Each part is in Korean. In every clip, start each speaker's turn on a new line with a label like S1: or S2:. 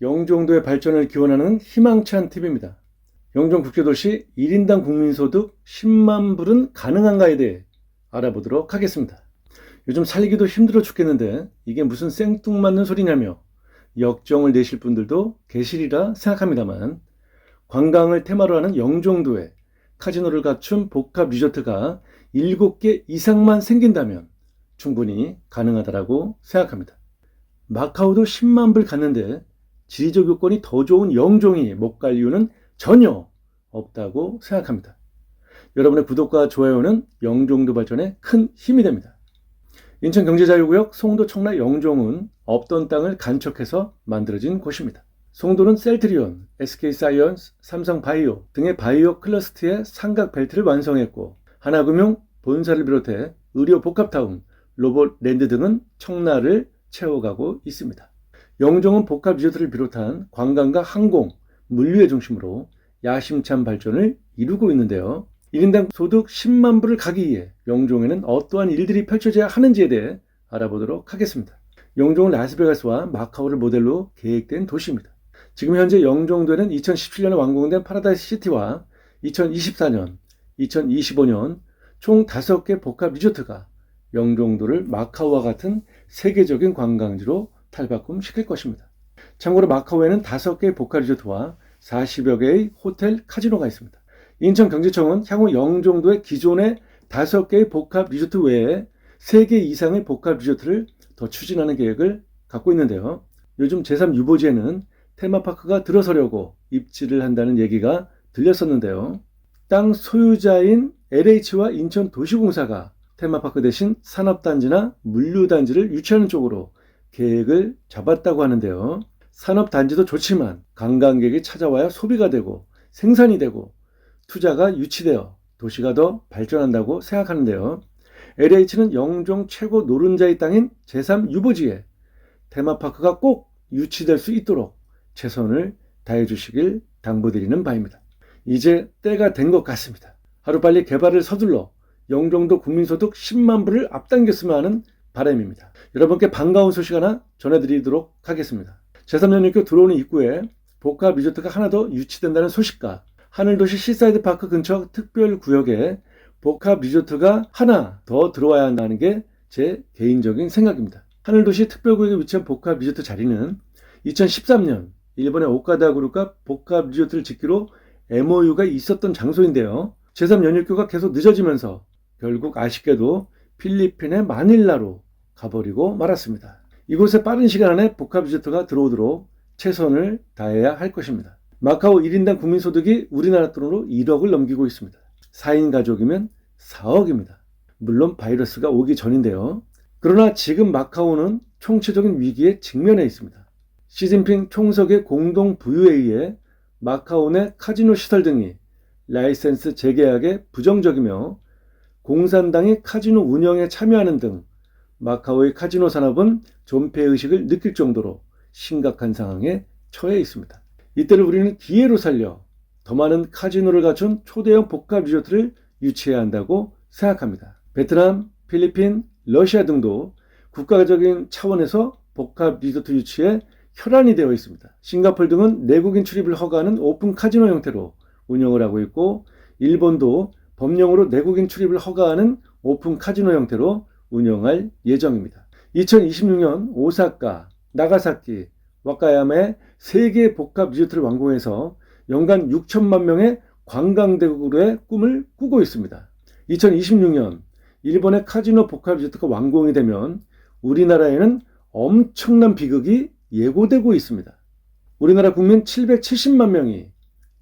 S1: 영종도의 발전을 기원하는 희망찬 팁입니다. 영종국제도시 1인당 국민소득 10만 불은 가능한가에 대해 알아보도록 하겠습니다. 요즘 살기도 힘들어 죽겠는데 이게 무슨 생뚱맞는 소리냐며 역정을 내실 분들도 계시리라 생각합니다만, 관광을 테마로 하는 영종도에 카지노를 갖춘 복합 리조트가 7개 이상만 생긴다면 충분히 가능하다고 생각합니다. 마카오도 10만 불 갔는데 지리적 요건이 더 좋은 영종이 못 갈 이유는 전혀 없다고 생각합니다. 여러분의 구독과 좋아요는 영종도 발전에 큰 힘이 됩니다. 인천경제자유구역 송도 청라 영종은 없던 땅을 간척해서 만들어진 곳입니다. 송도는 셀트리온, SK사이언스, 삼성바이오 등의 바이오 클러스터의 삼각벨트를 완성했고, 하나금융 본사를 비롯해 의료 복합타운, 로봇랜드 등은 청라를 채워가고 있습니다. 영종은 복합 리조트를 비롯한 관광과 항공, 물류의 중심으로 야심찬 발전을 이루고 있는데요. 1인당 소득 10만 불을 가기 위해 영종에는 어떠한 일들이 펼쳐져야 하는지에 대해 알아보도록 하겠습니다. 영종은 라스베가스와 마카오를 모델로 계획된 도시입니다. 지금 현재 영종도에는 2017년에 완공된 파라다이스 시티와 2024년, 2025년 총 5개 복합 리조트가 영종도를 마카오와 같은 세계적인 관광지로 탈바꿈시킬 것입니다. 참고로 마카오에는 5개의 복합 리조트와 40여 개의 호텔, 카지노가 있습니다. 인천경제청은 향후 영종도의 기존의 5개의 복합 리조트 외에 3개 이상의 복합 리조트를 더 추진하는 계획을 갖고 있는데요. 요즘 제3유보지에는 테마파크가 들어서려고 입지를 한다는 얘기가 들렸었는데요. 땅 소유자인 LH와 인천도시공사가 테마파크 대신 산업단지나 물류단지를 유치하는 쪽으로 계획을 잡았다고 하는데요. 산업단지도 좋지만 관광객이 찾아와야 소비가 되고 생산이 되고 투자가 유치되어 도시가 더 발전한다고 생각하는데요. LH는 영종 최고 노른자의 땅인 제3유보지에 테마파크가 꼭 유치될 수 있도록 최선을 다해 주시길 당부드리는 바입니다. 이제 때가 된 것 같습니다. 하루빨리 개발을 서둘러 영종도 국민소득 10만 불을 앞당겼으면 하는 바람입니다. 여러분께 반가운 소식 하나 전해드리도록 하겠습니다. 제3연립교 들어오는 입구에 복합 리조트가 하나 더 유치된다는 소식과 하늘도시 시사이드 파크 근처 특별구역에 복합 리조트가 하나 더 들어와야 한다는 게 제 개인적인 생각입니다. 하늘도시 특별구역에 위치한 복합 리조트 자리는 2013년 일본의 오카다 그룹과 복합 리조트를 짓기로 MOU가 있었던 장소인데요. 제3연립교가 계속 늦어지면서 결국 아쉽게도 필리핀의 마닐라로 가버리고 말았습니다. 이곳에 빠른 시간 안에 복합 리조트가 들어오도록 최선을 다해야 할 것입니다. 마카오 1인당 국민소득이 우리나라 돈으로 1억을 넘기고 있습니다. 4인 가족이면 4억입니다. 물론 바이러스가 오기 전인데요. 그러나 지금 마카오는 총체적인 위기에 직면해 있습니다. 시진핑 총석의 공동 부유에 의해 마카오 내 카지노 시설 등이 라이센스 재계약에 부정적이며 공산당이 카지노 운영에 참여하는 등 마카오의 카지노 산업은 존폐의식을 느낄 정도로 심각한 상황에 처해 있습니다. 이때를 우리는 기회로 살려 더 많은 카지노를 갖춘 초대형 복합 리조트를 유치해야 한다고 생각합니다. 베트남, 필리핀, 러시아 등도 국가적인 차원에서 복합 리조트 유치에 혈안이 되어 있습니다. 싱가포르 등은 내국인 출입을 허가하는 오픈 카지노 형태로 운영을 하고 있고, 일본도 법령으로 내국인 출입을 허가하는 오픈 카지노 형태로 운영할 예정입니다. 2026년 오사카, 나가사키, 와카야마의 3개 복합 리조트를 완공해서 연간 6천만 명의 관광대국으로의 꿈을 꾸고 있습니다. 2026년 일본의 카지노 복합 리조트가 완공이 되면 우리나라에는 엄청난 비극이 예고되고 있습니다. 우리나라 국민 770만 명이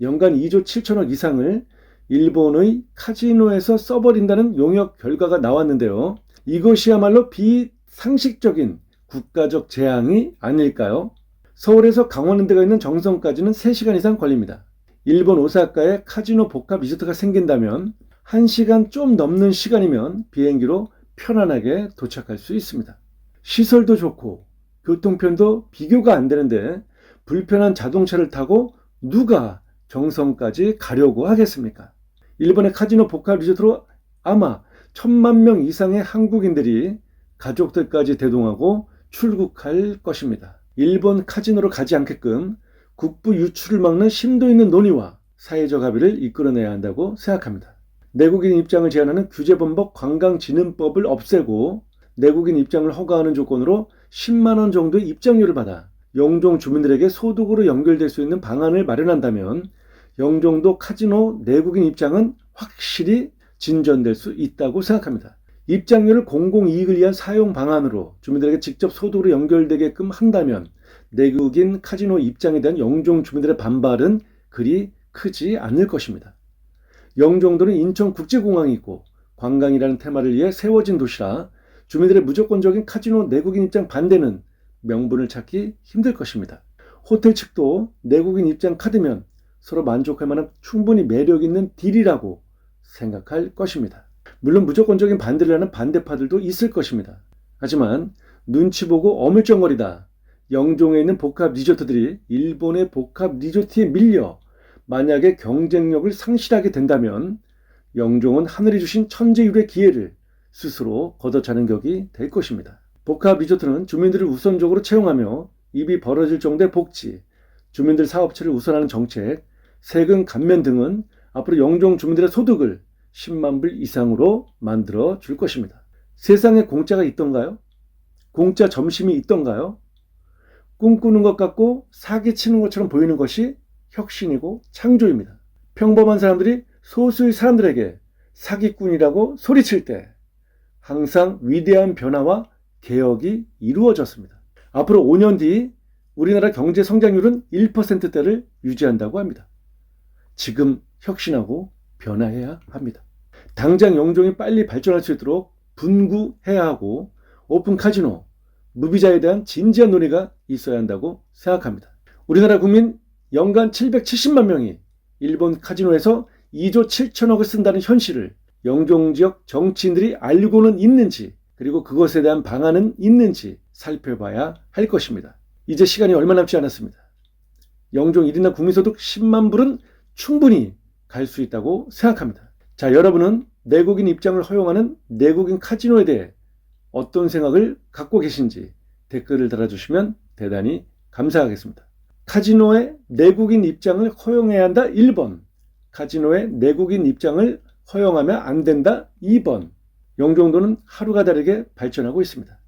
S1: 연간 2조 7천억 이상을 일본의 카지노에서 써버린다는 용역 결과가 나왔는데요. 이것이야말로 비상식적인 국가적 재앙이 아닐까요? 서울에서 강원랜드가 있는 정선까지는 3시간 이상 걸립니다. 일본 오사카에 카지노 복합 리조트가 생긴다면 1시간 좀 넘는 시간이면 비행기로 편안하게 도착할 수 있습니다. 시설도 좋고 교통편도 비교가 안 되는데 불편한 자동차를 타고 누가 정선까지 가려고 하겠습니까? 일본의 카지노 복합 리조트로 아마 1,000만 명 이상의 한국인들이 가족들까지 대동하고 출국할 것입니다. 일본 카지노로 가지 않게끔 국부 유출을 막는 심도 있는 논의와 사회적 합의를 이끌어내야 한다고 생각합니다. 내국인 입장을 제한하는 규제범벅 관광진흥법을 없애고 내국인 입장을 허가하는 조건으로 10만 원 정도의 입장료를 받아 영종 주민들에게 소득으로 연결될 수 있는 방안을 마련한다면 영종도 카지노 내국인 입장은 확실히 진전될 수 있다고 생각합니다. 입장료를 공공이익을 위한 사용 방안으로 주민들에게 직접 소득으로 연결되게끔 한다면 내국인 카지노 입장에 대한 영종 주민들의 반발은 그리 크지 않을 것입니다. 영종도는 인천국제공항이 있고 관광이라는 테마를 위해 세워진 도시라 주민들의 무조건적인 카지노 내국인 입장 반대는 명분을 찾기 힘들 것입니다. 호텔 측도 내국인 입장 카드면 서로 만족할 만한 충분히 매력 있는 딜이라고 생각할 것입니다. 물론 무조건적인 반대를 하는 반대파들도 있을 것입니다. 하지만 눈치 보고 어물쩡거리다 영종에 있는 복합 리조트들이 일본의 복합 리조트에 밀려 만약에 경쟁력을 상실하게 된다면 영종은 하늘이 주신 천재율의 기회를 스스로 걷어차는 격이 될 것입니다. 복합 리조트는 주민들을 우선적으로 채용하며 입이 벌어질 정도의 복지, 주민들 사업체를 우선하는 정책, 세금 감면 등은 앞으로 영종 주민들의 소득을 10만 불 이상으로 만들어 줄 것입니다. 세상에 공짜가 있던가요? 공짜 점심이 있던가요? 꿈꾸는 것 같고 사기치는 것처럼 보이는 것이 혁신이고 창조입니다. 평범한 사람들이 소수의 사람들에게 사기꾼이라고 소리칠 때 항상 위대한 변화와 개혁이 이루어졌습니다. 앞으로 5년 뒤 우리나라 경제 성장률은 1%대를 유지한다고 합니다. 지금 혁신하고 변화해야 합니다. 당장 영종이 빨리 발전할 수 있도록 분구해야 하고 오픈 카지노, 무비자에 대한 진지한 논의가 있어야 한다고 생각합니다. 우리나라 국민 연간 770만 명이 일본 카지노에서 2조 7천억을 쓴다는 현실을 영종 지역 정치인들이 알고는 있는지 그리고 그것에 대한 방안은 있는지 살펴봐야 할 것입니다. 이제 시간이 얼마 남지 않았습니다. 영종 1인당 국민소득 10만 불은 충분히 갈 수 있다고 생각합니다. 자, 여러분은 내국인 입장을 허용하는 내국인 카지노에 대해 어떤 생각을 갖고 계신지 댓글을 달아주시면 대단히 감사하겠습니다. 카지노의 내국인 입장을 허용해야 한다 1번, 카지노의 내국인 입장을 허용하면 안 된다 2번. 영종도는 하루가 다르게 발전하고 있습니다.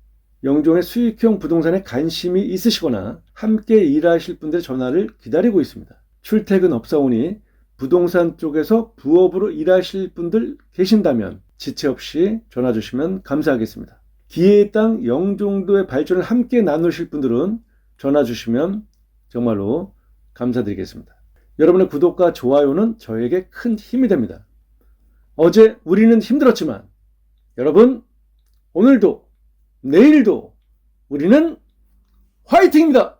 S1: 영종의 수익형 부동산에 관심이 있으시거나 함께 일하실 분들의 전화를 기다리고 있습니다. 출퇴근 업사오니 부동산 쪽에서 부업으로 일하실 분들 계신다면 지체 없이 전화 주시면 감사하겠습니다. 기회의 땅 영종도의 발전을 함께 나누실 분들은 전화 주시면 정말로 감사드리겠습니다. 여러분의 구독과 좋아요는 저에게 큰 힘이 됩니다. 어제 우리는 힘들었지만 여러분 오늘도 내일도 우리는 화이팅입니다.